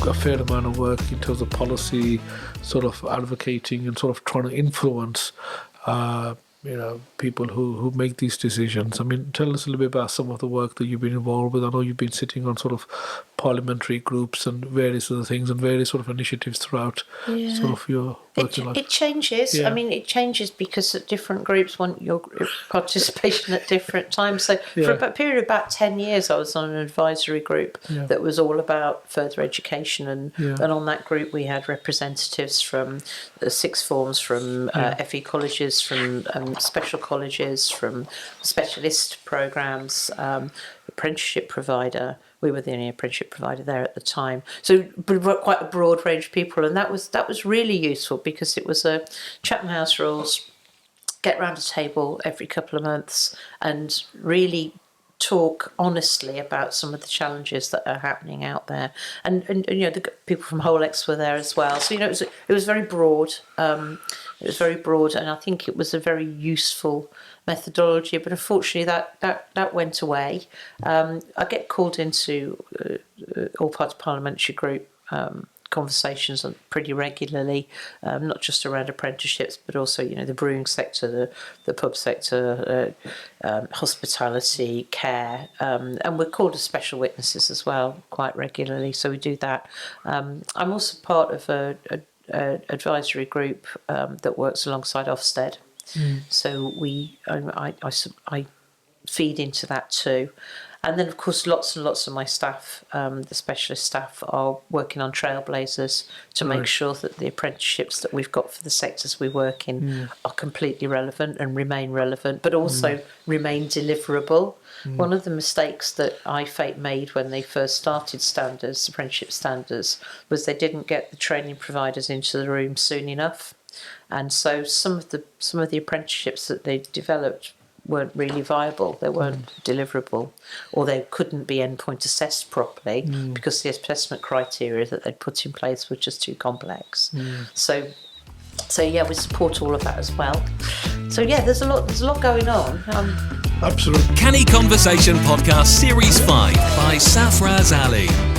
a fair amount of work in terms of policy, sort of advocating and sort of trying to influence people who make these decisions. I mean, tell us a little bit about some of the work that you've been involved with. I know you've been sitting on sort of parliamentary groups and various other things and various sort of initiatives throughout sort of your working life. It changes. Yeah. I mean, it changes because different groups want your participation at different times. So for a period of about 10 years, I was on an advisory group that was all about further education. And on that group, we had representatives from the sixth forms, from FE colleges, from special colleges, from specialist programmes, apprenticeship provider. We were the only apprenticeship provider there at the time. So quite a broad range of people. And that was really useful because it was a Chatham House rules, get round a table every couple of months and really talk honestly about some of the challenges that are happening out there. And the people from Holex were there as well. So, it was very broad. It was very broad, and I think it was a very useful methodology, but unfortunately that went away. I get called into all-party parliamentary group conversations pretty regularly, not just around apprenticeships, but also the brewing sector, the pub sector, hospitality, care, and we're called as special witnesses as well quite regularly. So we do that. I'm also part of a advisory group that works alongside Ofsted. So I feed into that too. And then, of course, lots and lots of my staff, the specialist staff, are working on trailblazers to make sure that the apprenticeships that we've got for the sectors we work in are completely relevant and remain relevant, but also remain deliverable. One of the mistakes that IFATE made when they first started standards, apprenticeship standards, was they didn't get the training providers into the room soon enough. And so some of the apprenticeships that they developed weren't really viable, they weren't deliverable, or they couldn't be endpoint assessed properly because the assessment criteria that they'd put in place were just too complex. So we support all of that as well. So there's a lot going on. Absolutely. Canny Conversation Podcast Series 5 by Safaraz Ali.